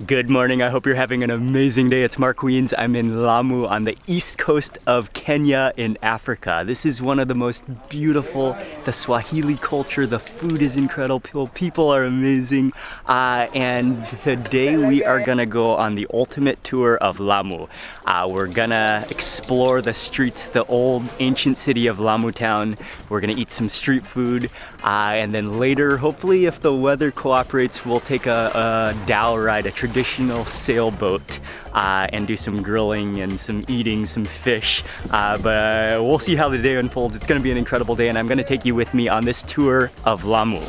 Good morning, I hope you're having an amazing day. It's Mark Weens. I'm in Lamu on the east coast of Kenya in Africa. This is one of the most beautiful, the Swahili culture, the food is incredible, people are amazing. And today we are gonna go on the ultimate tour of Lamu. We're gonna explore the streets, the old ancient city of Lamu town. We're gonna eat some street food. And then later, hopefully if the weather cooperates, we'll take a dhow ride, a traditional sailboat, and do some grilling and some eating, some fish. But we'll see how the day unfolds. It's gonna be an incredible day, and I'm gonna take you with me on this tour of Lamu.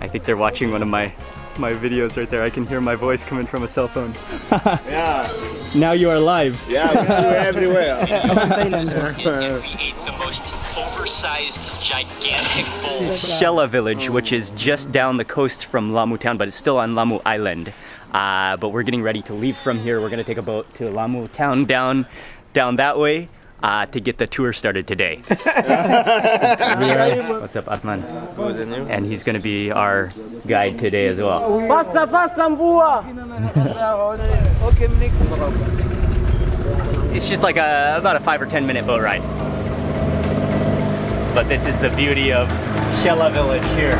I think they're watching one of my videos right there. I can hear my voice coming from a cell phone. Yeah. Now you are live. Yeah, we're everywhere. And we ate the most oversized, gigantic bowl. This is Shella village, which is just down the coast from Lamu town, but it's still on Lamu Island. But we're getting ready to leave from here. We're gonna take a boat to Lamu town down that way. To get the tour started today. What's up, Atman? And he's going to be our guide today as well. It's just like about a 5 or 10 minute boat ride. But this is the beauty of Shella village here.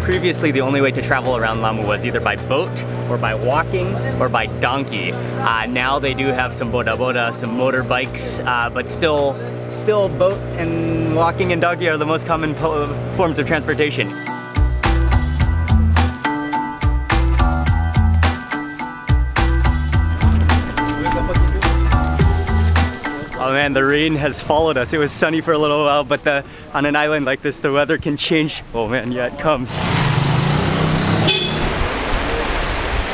Previously, the only way to travel around Lamu was either by boat or by walking or by donkey. Now they do have some boda, some motorbikes, but still boat and walking and donkey are the most common forms of transportation. Oh man, the rain has followed us. It was sunny for a little while, but on an island like this, the weather can change. Oh man, yeah, it comes.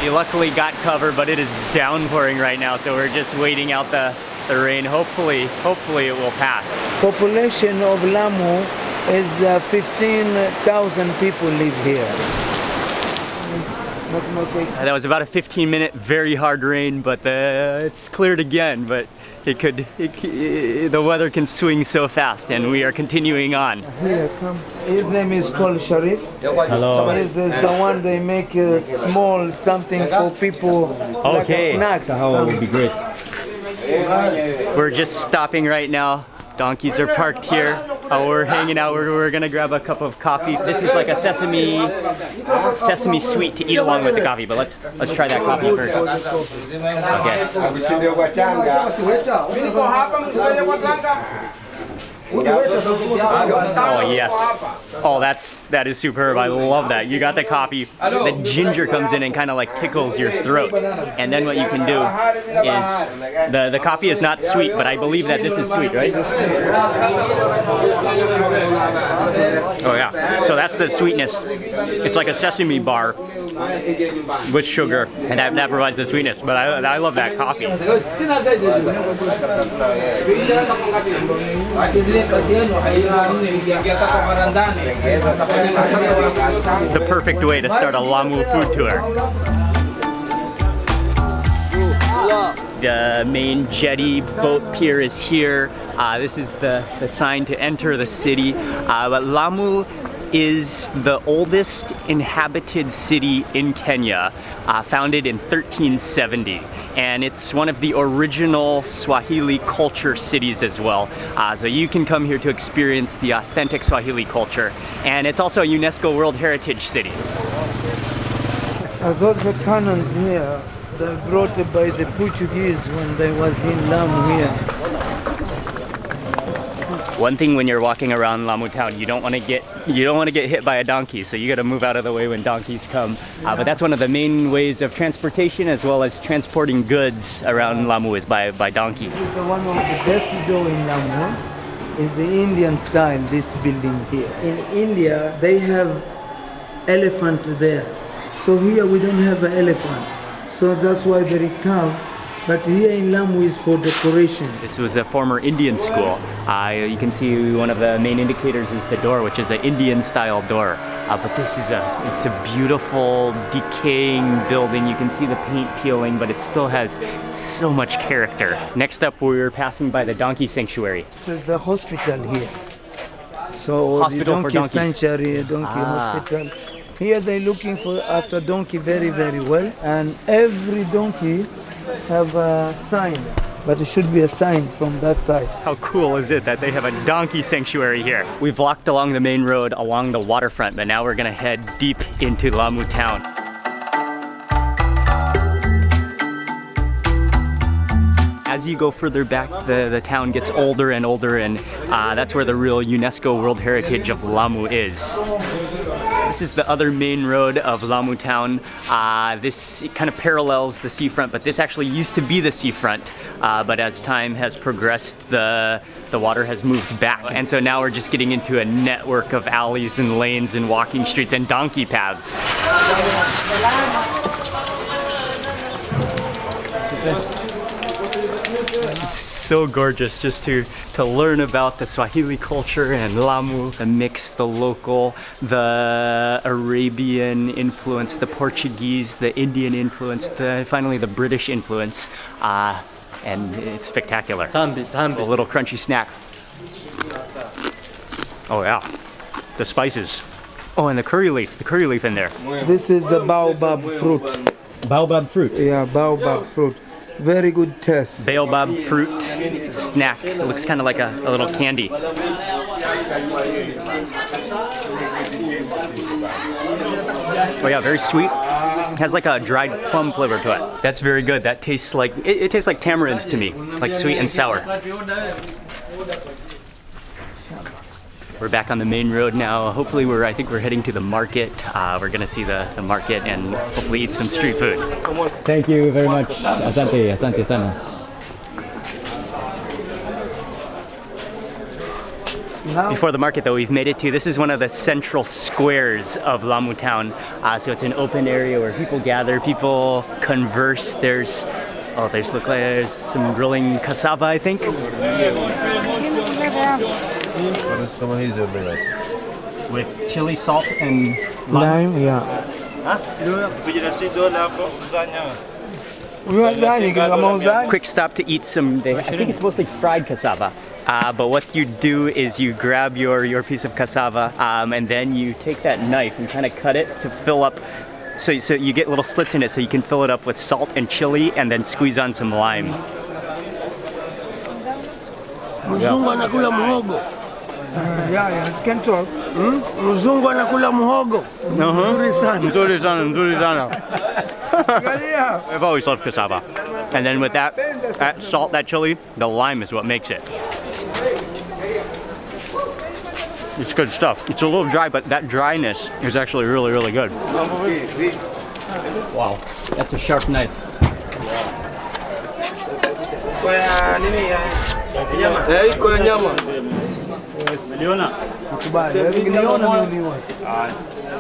We luckily got cover, but it is downpouring right now, so we're just waiting out the rain. Hopefully it will pass. Population of Lamu is 15,000 people live here. That was about a 15-minute very hard rain, but it's cleared again, but the weather can swing so fast, and we are continuing on. Here, come. His name is called Sharif. Hello. This is the one they make small something for people, okay. Like snacks. That would be great. We're just stopping right now. Donkeys are parked here. We're hanging out. We're gonna grab a cup of coffee. This is like a sesame sweet to eat along with the coffee. But let's try that coffee first. Okay. Oh yes. Oh, that is superb. I love that. You got the coffee. The ginger comes in and kind of like tickles your throat. And then what you can do is the coffee is not sweet, but I believe that this is sweet, right? Oh yeah. So that's the sweetness. It's like a sesame bar with sugar, and that provides the sweetness. But I love that coffee. The perfect way to start a Lamu food tour. The main jetty boat pier is here. This is the sign to enter the city. But Lamu is the oldest inhabited city in Kenya, founded in 1370. And it's one of the original Swahili culture cities as well. So you can come here to experience the authentic Swahili culture. And it's also a UNESCO World Heritage City. Those are cannons here. They brought by the Portuguese when they was in Lamu here. One thing when you're walking around Lamu town, you don't want to get hit by a donkey, so you got to move out of the way when donkeys come. But that's one of the main ways of transportation, as well as transporting goods around Lamu, is by donkey. This is the one of the best door in Lamu. Is the Indian style, this building here. In India, they have elephant there. So here we don't have an elephant. So that's why they carve. But here in Lamu is for decoration. This was a former Indian school. You can see one of the main indicators is the door, which is an Indian style door. But this is it's a beautiful decaying building. You can see the paint peeling, but it still has so much character. Next up, we're passing by the donkey sanctuary. This is the hospital here. So Hospital the for donkey donkeys. sanctuary, donkey hospital. Here they're looking for after donkey very, very well. And every donkey have a sign, but it should be a sign from that side. How cool is it that they have a donkey sanctuary here? We've walked along the main road along the waterfront, but now we're gonna head deep into Lamu town. As you go further back, the town gets older and older, and that's where the real UNESCO World Heritage of Lamu is. This is the other main road of Lamu town. This kind of parallels the seafront, but this actually used to be the seafront. But as time has progressed, the water has moved back. And so now we're just getting into a network of alleys and lanes and walking streets and donkey paths. It's so gorgeous just to learn about the Swahili culture and Lamu, the mix, the local, the Arabian influence, the Portuguese, the Indian influence, finally the British influence, and it's spectacular. A little crunchy snack. Oh yeah, the spices. Oh, and the curry leaf in there. This is the baobab fruit. Baobab fruit. Yeah, baobab fruit. Very good taste. Baobab fruit snack. It looks kind of like a little candy. Oh yeah, very sweet. It has like a dried plum flavor to it. That's very good. That tastes like, it tastes like tamarind to me, like sweet and sour. We're back on the main road now. Hopefully I think we're heading to the market. We're gonna see the market and hopefully eat some street food. Thank you very much. Asante, asante sana. Before the market though, we've made it to, this is one of the central squares of Lamu town. So it's an open area where people gather, people converse. There's some grilling cassava, I think. With chili, salt, and lime. Lime, yeah. Quick stop to eat some, I think it's mostly fried cassava. But what you do is you grab your piece of cassava and then you take that knife and kind of cut it to fill up, so you get little slits in it so you can fill it up with salt and chili and then squeeze on some lime. Mzungu anakula muhogo. Yeah, can talk. Mzungu anakula muhogo. Nzuri sana. I've always loved cassava. And then with that salt, that chili, the lime is what makes it. It's good stuff. It's a little dry, but that dryness is actually really, really good. Wow, that's a sharp knife.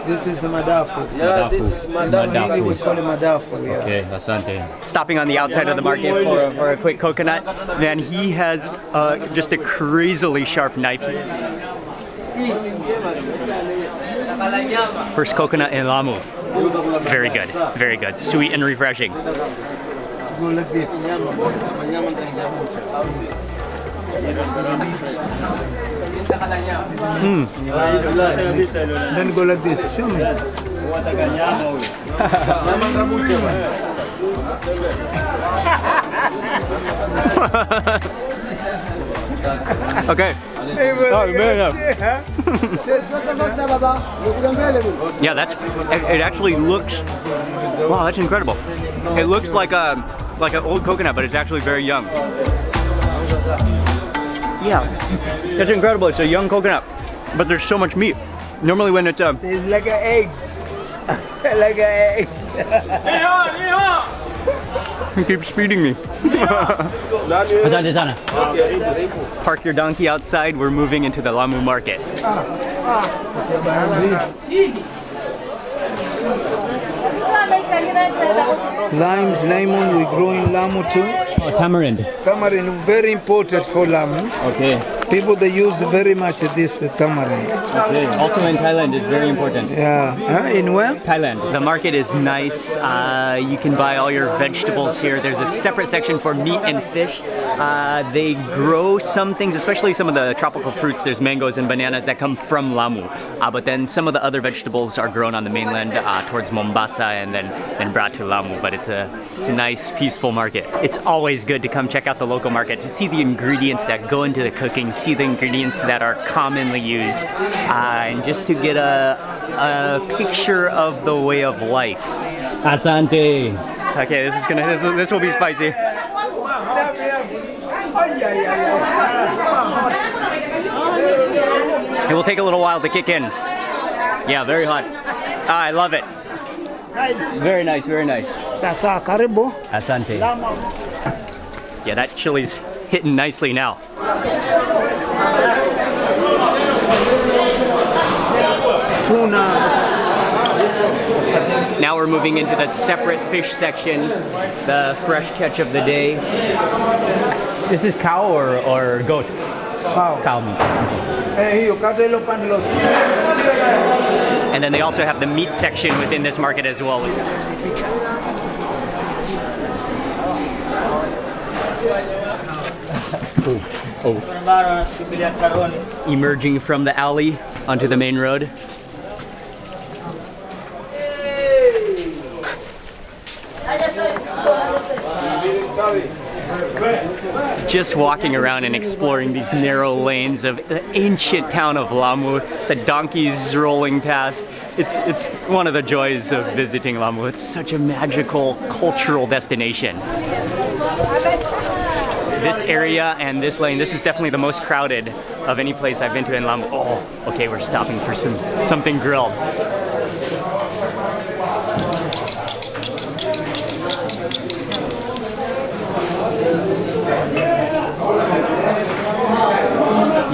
This is madafu. Yeah, this is Madafu. We call it madafu. Yeah. Okay, asante. Stopping on the outside of the market for a quick coconut. Then he has just a crazily sharp knife. First coconut in Lamu. Very good, very good. Sweet and refreshing. Go like this. Then go like this. Show me. Okay. Yeah, it actually looks, wow, that's incredible. It looks like an old coconut, but it's actually very young. Yeah, that's incredible. It's a young coconut, but there's so much meat. Normally when it's It's like an egg. Like an egg. he keeps feeding me. Asante sana. Park your donkey outside. We're moving into the Lamu market. Limes, lemon, we grow in Lamu too. Oh, tamarind. Tamarind, very important for Lamu. Okay. People they use very much this tamarind. Okay. Also in Thailand is very important. Yeah. In where? Thailand. The market is nice. You can buy all your vegetables here. There's a separate section for meat and fish. They grow some things, especially some of the tropical fruits. There's mangoes and bananas that come from Lamu. But then some of the other vegetables are grown on the mainland towards Mombasa and then brought to Lamu. But it's a nice, peaceful market. It's always good to come check out the local market to see the ingredients that go into the cooking, see the ingredients that are commonly used, and just to get a picture of the way of life. Asante. Okay, this will be spicy. It will take a little while to kick in. Yeah, very hot. I love it. Nice. Very nice, very nice. Sasa karibu. Asante. Yeah, that chili's hitting nicely now. Tuna. Now we're moving into the separate fish section, the fresh catch of the day. This is cow or goat? Cow. Cow meat. And then they also have the meat section within this market as well. Emerging from the alley onto the main road. Just walking around and exploring these narrow lanes of the ancient town of Lamu, the donkeys rolling past. It's one of the joys of visiting Lamu. It's such a magical cultural destination. This area and this lane, this is definitely the most crowded of any place I've been to in Lamu. Oh, okay, we're stopping for something grilled.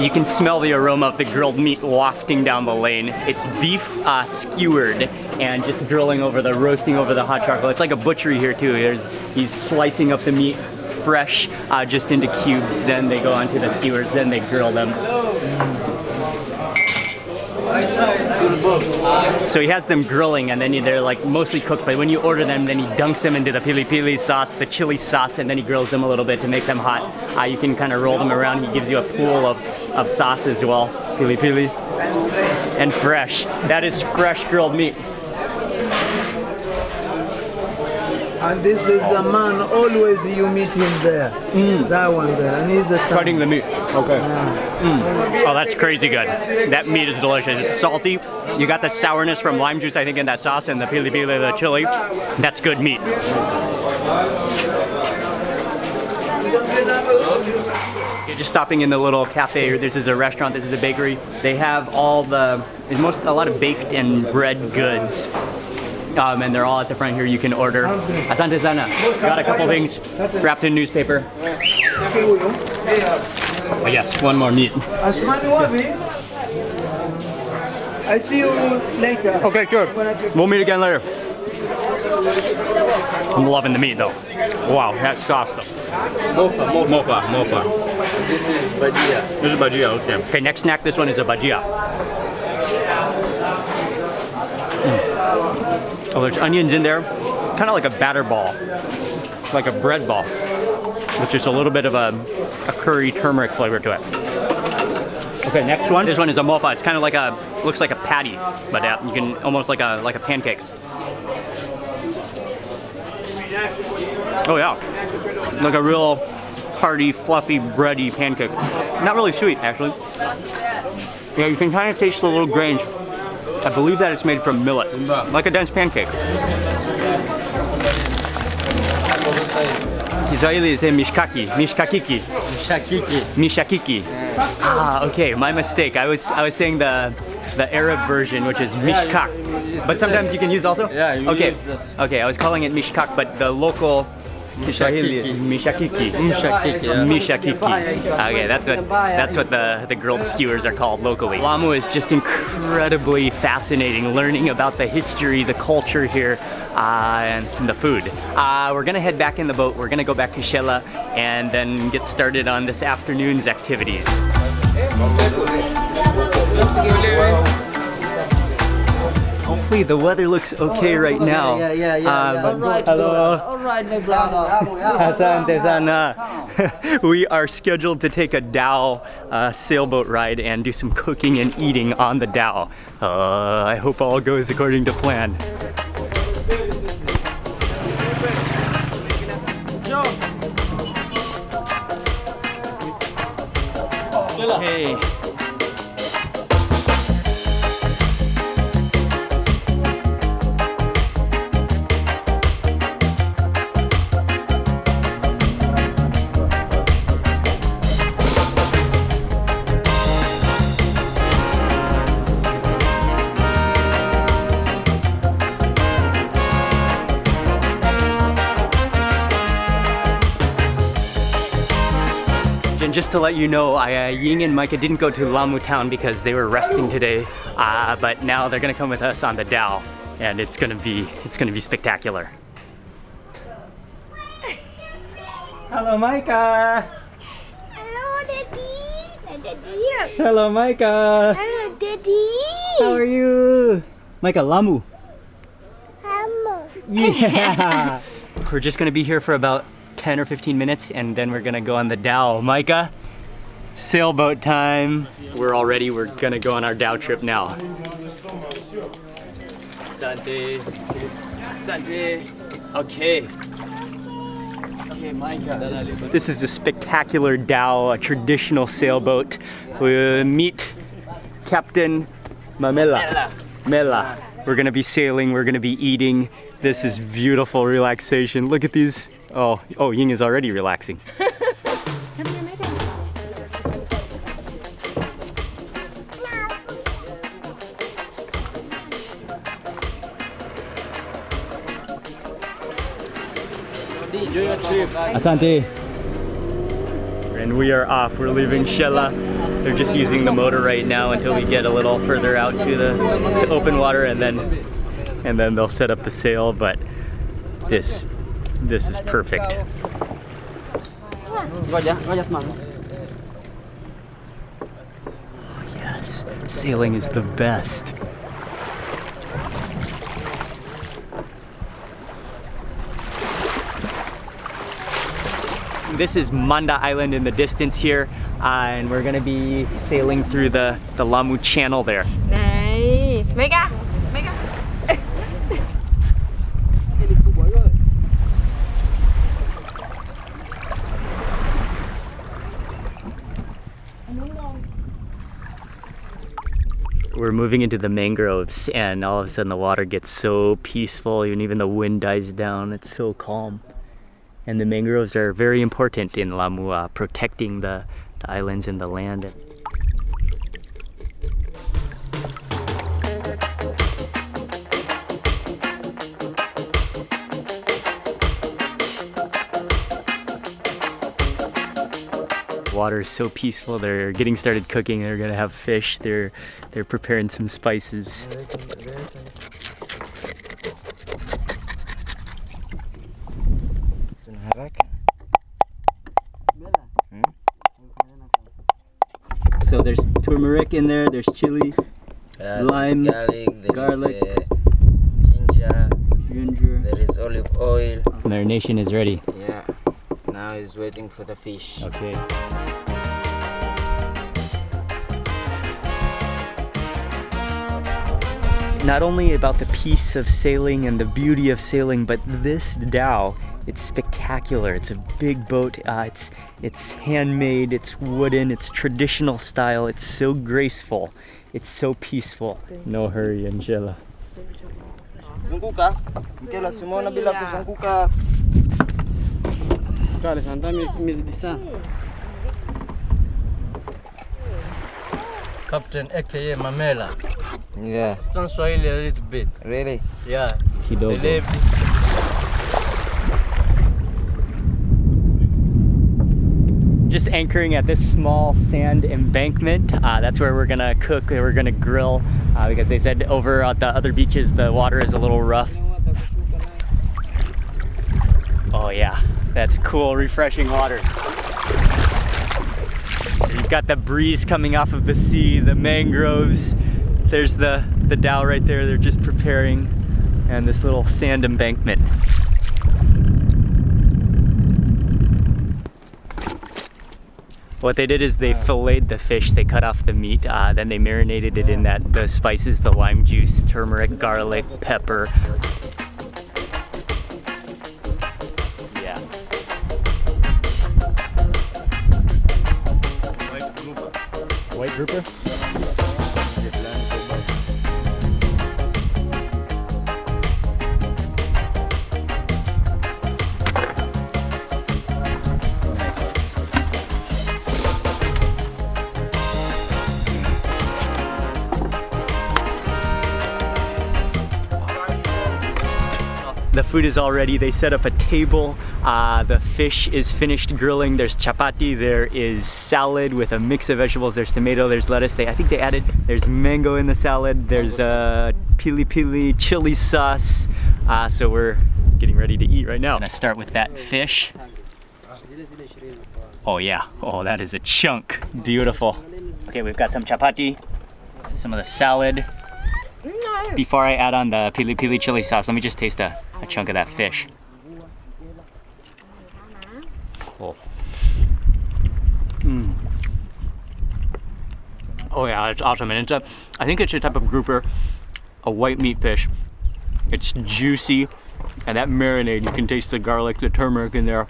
You can smell the aroma of the grilled meat wafting down the lane. It's beef skewered and just roasting over the hot charcoal. It's like a butchery here too. He's slicing up the meat fresh just into cubes. Then they go onto the skewers, then they grill them. So he has them grilling and then they're like mostly cooked, but when you order them, then he dunks them into the pili-pili sauce, the chili sauce, and then he grills them a little bit to make them hot. You can kind of roll them around. He gives you a pool of sauce as well, pili-pili, and fresh. That is fresh grilled meat. And this is the man, always you meet him there. That one there, and he's the son. Cutting the meat. Okay. Oh, that's crazy good. That meat is delicious. It's salty. You got the sourness from lime juice, I think, in that sauce, and the pili-pili, the chili. That's good meat. You're just stopping in the little cafe. This is a restaurant. This is a bakery. They have a lot of baked and bread goods. And they're all at the front here. You can order. Asante sana. Got a couple things wrapped in newspaper. Oh yes, one more meat. I see you later. Okay, sure. We'll meet again later. I'm loving the meat though. Wow, that sauce though. Mofa. This is bajia. This is bajia, okay. Okay, next snack, this one is a bajia. Oh, there's onions in there. Kind of like a batter ball. Like a bread ball. With just a little bit of a curry turmeric flavor to it. Okay, next one. This one is a mofa. It's kind of like looks like a patty, but you can almost like a pancake. Oh yeah, like a real hearty, fluffy, bready pancake. Not really sweet, actually. Yeah, you can kind of taste the little grains. I believe that it's made from millet, like a dense pancake. Kiswahili say mishkaki. Ah, okay, my mistake. I was saying the Arab version, which is mishkak. But sometimes you can use also? Yeah, you okay. use the- Okay, I was calling it mishkak, but the local Swahili is mishakiki. Yeah. Mishakiki. Okay, that's what the grilled skewers are called locally. Lamu is just incredibly fascinating, learning about the history, the culture here, and the food. We're gonna head back in the boat. We're gonna go back to Shela and then get started on this afternoon's activities. Hopefully the weather looks okay right now. Alright, hello. alright, no problem. We are scheduled to take a dhow sailboat ride and do some cooking and eating on the dhow. I hope all goes according to plan. Hey. And just to let you know, Ying and Micah didn't go to Lamu town because they were resting today, but now they're gonna come with us on the dhow, and it's gonna be spectacular. Hello, Micah. Hello, Daddy. Daddy. Hello, Micah. Hello, Daddy. How are you? Micah, Lamu. Yeah. We're just gonna be here for about 10 or 15 minutes and then we're gonna go on the dhow. Micah, sailboat time. We're all ready. We're gonna go on our dhow trip now. Asante. Asante. Okay. Okay, Micah. This is a spectacular dhow, a traditional sailboat. We meet Captain Mamela. Mela. We're gonna be sailing, we're gonna be eating. This is beautiful relaxation. Look at these. Oh, Ying is already relaxing. Asante. And we are off. We're leaving Shella. They're just using the motor right now until we get a little further out to the open water, and then they'll set up the sail. But this is perfect. Yes, sailing is the best. This is Manda Island in the distance here, and we're gonna be sailing through the Lamu Channel there. Nice. Mega. Mega. We're moving into the mangroves, and all of a sudden the water gets so peaceful, and even the wind dies down. It's so calm. And the mangroves are very important in Lamu, protecting the islands and the land. Water is so peaceful. They're getting started cooking. They're gonna have fish. They're preparing some spices. So there's turmeric in there, there's chili, lime, garlic, ginger. There is olive oil. Marination is ready. Yeah. Now he's waiting for the fish. Okay. Not only about the peace of sailing and the beauty of sailing, but this dhow, it's spectacular. It's a big boat. It's handmade, it's wooden, it's traditional style. It's so graceful. It's so peaceful. No hurry, Angela. Captain aka Mamela. Yeah. It's Swahili a little bit. Really? Yeah. Kidogo. They live. Just anchoring at this small sand embankment. That's where we're gonna cook, we're gonna grill, because they said over at the other beaches the water is a little rough. Oh yeah, that's cool, refreshing water. Very We've got the breeze coming off of the sea, the mangroves. There's the dhow right there. They're just preparing, and this little sand embankment. What they did is they filleted the fish, they cut off the meat, then they marinated it in the spices, the lime juice, turmeric, garlic, pepper. Yeah. White grouper? The food is all ready. They set up a table. The fish is finished grilling. There's chapati, there is salad with a mix of vegetables. There's tomato, there's lettuce. I think they added, there's mango in the salad. There's pili pili chili sauce. So we're getting ready to eat right now. I'm gonna start with that fish. Oh yeah, oh that is a chunk. Beautiful. Okay, we've got some chapati, some of the salad. Before I add on the pili pili chili sauce, let me just taste a chunk of that fish. Oh. Mm. Oh yeah, it's awesome. And I think it's a type of grouper, a white meat fish. It's juicy, and that marinade, you can taste the garlic, the turmeric in there.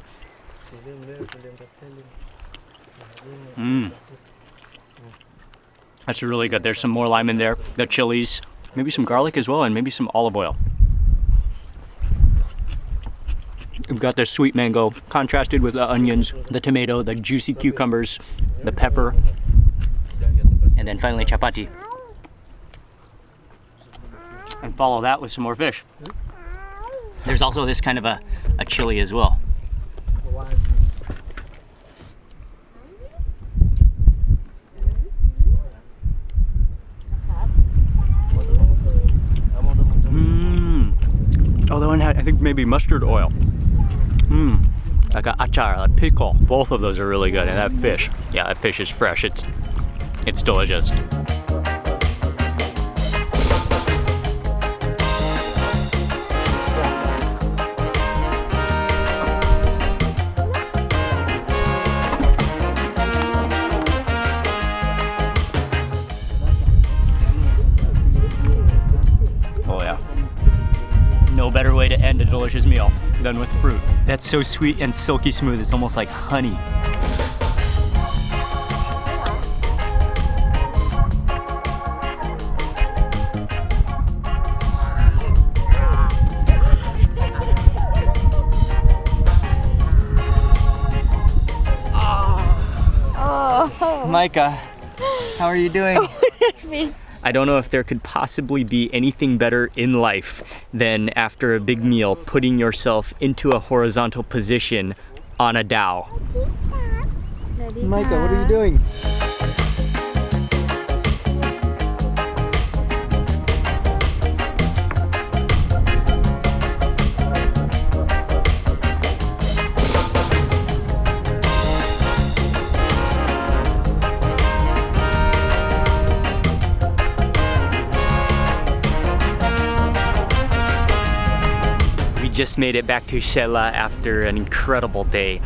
Mmm. That's really good. There's some more lime in there, the chilies, maybe some garlic as well, and maybe some olive oil. We've got the sweet mango contrasted with the onions, the tomato, the juicy cucumbers, the pepper, and then finally chapati. And follow that with some more fish. There's also this kind of a chili as well. Oh, the one had, I think, maybe mustard oil. Mmm, like a achar, a pickle. Both of those are really good. And that fish, yeah, that fish is fresh. It's delicious. Oh yeah. No better way to end a delicious meal than with fruit. That's so sweet and silky smooth, it's almost like honey. Oh. Micah, how are you doing? I don't know if there could possibly be anything better in life than after a big meal, putting yourself into a horizontal position on a dhow. Micah, what are you doing? Just made it back to Shela after an incredible day.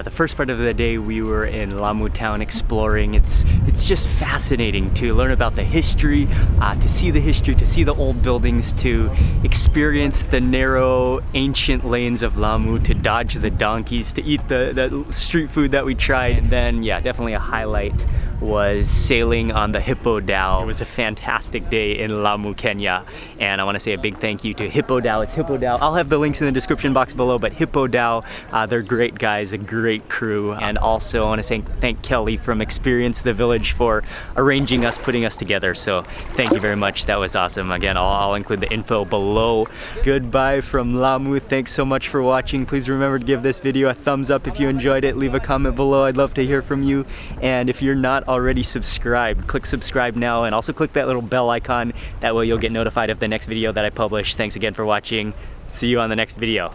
The first part of the day we were in Lamu town exploring. It's just fascinating to learn about the history, to see the old buildings, to experience the narrow ancient lanes of Lamu, to dodge the donkeys, to eat the street food that we tried. And then yeah, definitely a highlight was sailing on the Hippo Dhow. It was a fantastic day in Lamu, Kenya. And I want to say a big thank you to Hippo Dhow. It's Hippo Dhow. I'll have the links in the description box below, but Hippo Dhow, they're great guys, a great crew. And also I want to say thank Kelly from Experience the Village for arranging us, putting us together. So thank you very much. That was awesome. Again, I'll include the info below. Goodbye from Lamu. Thanks so much for watching. Please remember to give this video a thumbs up if you enjoyed it. Leave a comment below. I'd love to hear from you. And if you're not already subscribed, click subscribe now, and also click that little bell icon. That way you'll get notified of the next video that I publish. Thanks again for watching. See you on the next video.